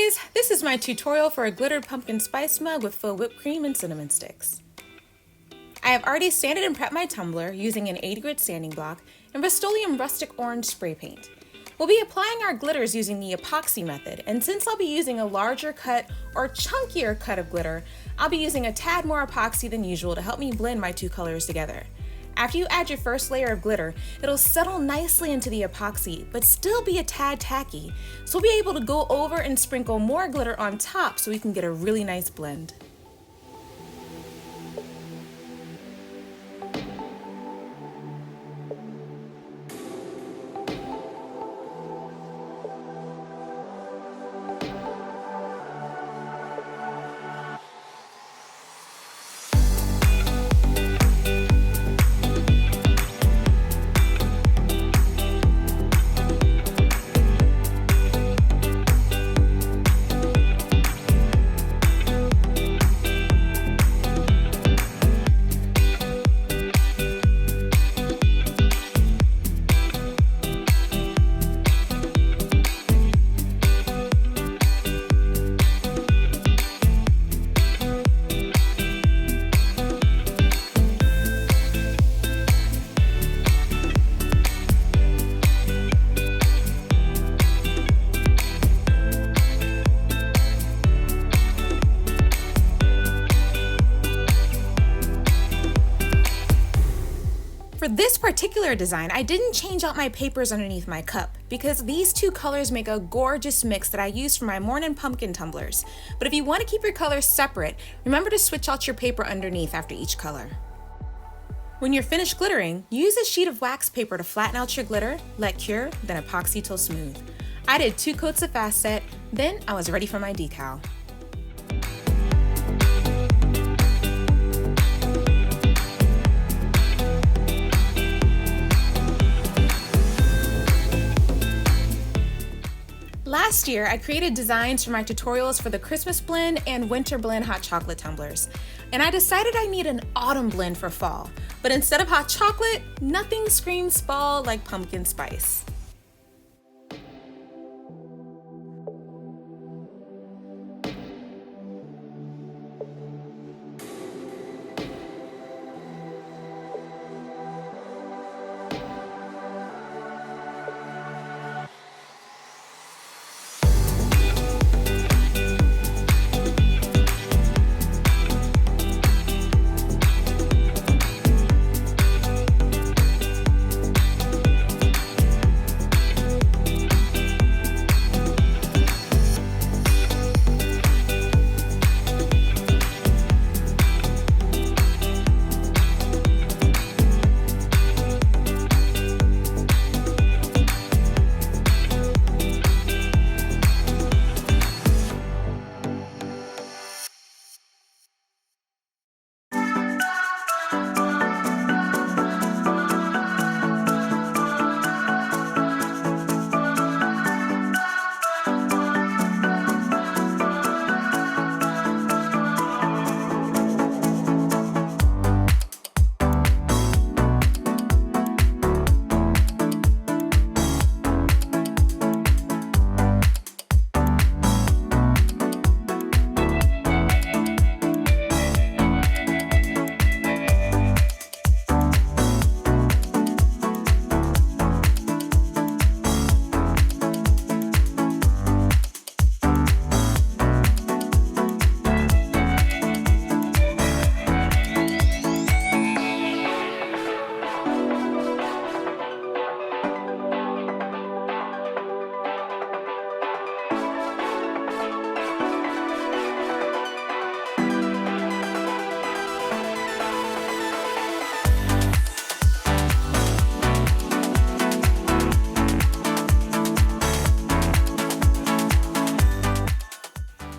guys, this is my tutorial for a glittered pumpkin spice mug with faux whipped cream and cinnamon sticks. I have already sanded and prepped my tumbler using an 80 grit sanding block and Rust-Oleum rustic orange spray paint. We'll be applying our glitters using the epoxy method, and since I'll be using a larger cut or chunkier cut of glitter, I'll be using a tad more epoxy than usual to help me blend my two colors together. After you add your first layer of glitter, it'll settle nicely into the epoxy, but still be a tad tacky. So we'll be able to go over and sprinkle more glitter on top so we can get a really nice blend. For this particular design, I didn't change out my papers underneath my cup because these two colors make a gorgeous mix that I use for my morning pumpkin tumblers. But if you want to keep your colors separate, remember to switch out your paper underneath after each color. When you're finished glittering, use a sheet of wax paper to flatten out your glitter, let cure, then epoxy till smooth. I did 2 coats of fast set, then I was ready for my decal. Last year, I created designs for my tutorials for the Christmas blend and winter blend hot chocolate tumblers. And I decided I need an autumn blend for fall. But instead of hot chocolate, nothing screams fall like pumpkin spice.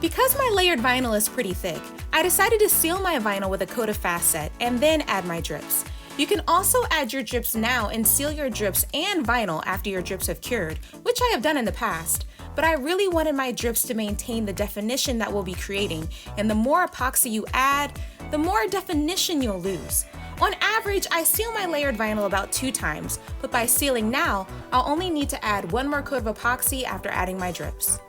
Because my layered vinyl is pretty thick, I decided to seal my vinyl with a coat of fast set and then add my drips. You can also add your drips now and seal your drips and vinyl after your drips have cured, which I have done in the past. But I really wanted my drips to maintain the definition that we'll be creating, and the more epoxy you add, the more definition you'll lose. On average, I seal my layered vinyl about 2 times, but by sealing now, I'll only need to add 1 more coat of epoxy after adding my drips.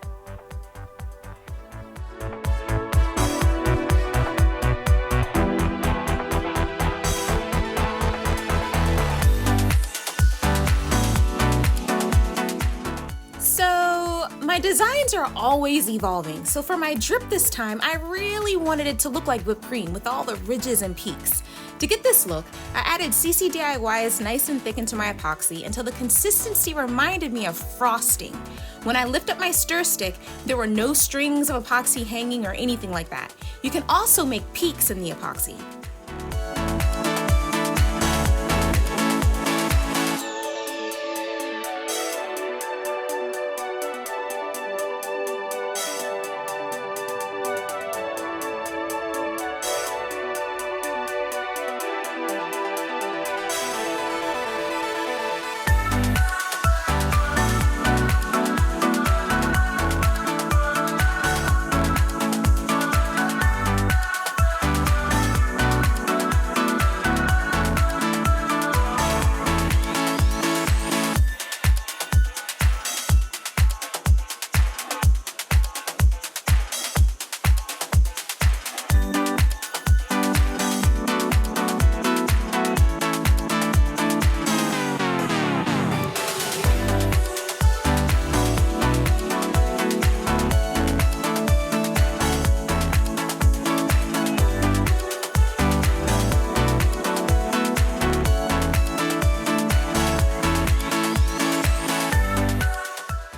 My designs are always evolving, so for my drip this time, I really wanted it to look like whipped cream with all the ridges and peaks. To get this look, I added CC DIY's nice and thick into my epoxy until the consistency reminded me of frosting. When I lift up my stir stick, there were no strings of epoxy hanging or anything like that. You can also make peaks in the epoxy.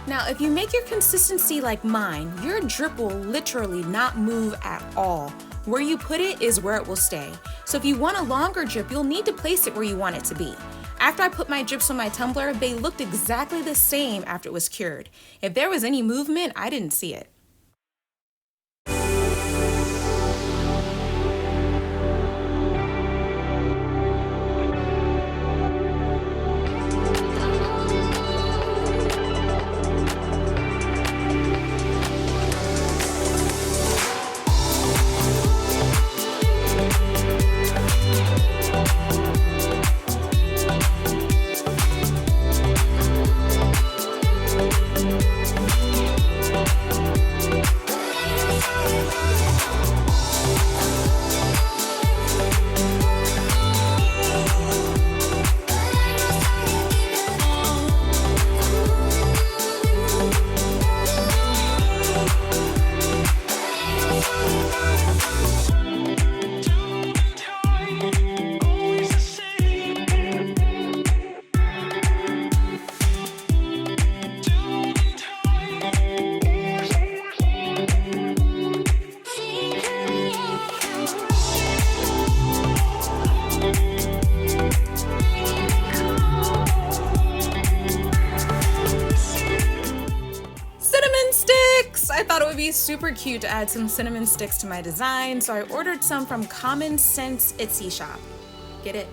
Now, if you make your consistency like mine, your drip will literally not move at all. Where you put it is where it will stay. So if you want a longer drip, you'll need to place it where you want it to be. After I put my drips on my tumbler, they looked exactly the same after it was cured. If there was any movement, I didn't see it. I thought it would be super cute to add some cinnamon sticks to my design, so I ordered some from Common Sense Etsy shop. Get it?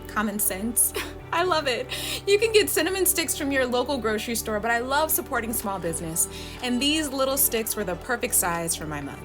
Common Sense? I love it. You can get cinnamon sticks from your local grocery store, but I love supporting small business, and these little sticks were the perfect size for my mug.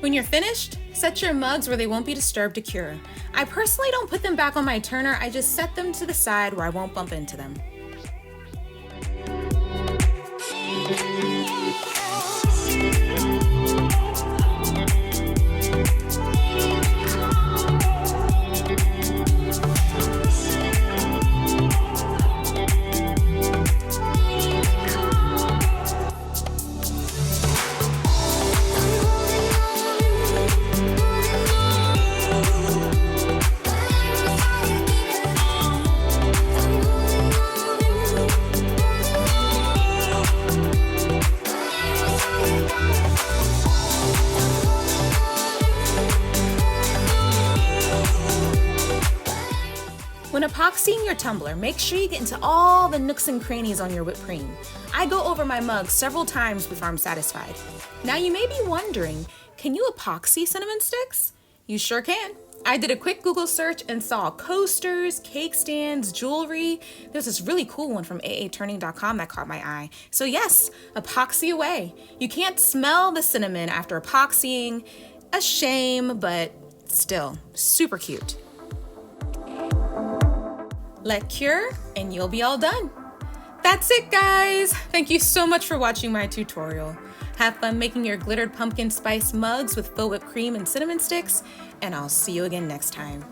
When you're finished, set your mugs where they won't be disturbed to cure. I personally don't put them back on my turner, I just set them to the side where I won't bump into them. When epoxying your tumbler, make sure you get into all the nooks and crannies on your whipped cream. I go over my mug several times before I'm satisfied. Now you may be wondering, can you epoxy cinnamon sticks? You sure can. I did a quick Google search and saw coasters, cake stands, jewelry. There's this really cool one from aaturning.com that caught my eye. So yes, epoxy away. You can't smell the cinnamon after epoxying. A shame, but still super cute. Let cure and you'll be all done. That's it, guys. Thank you so much for watching my tutorial. Have fun making your glittered pumpkin spice mugs with faux whipped cream and cinnamon sticks, and I'll see you again next time.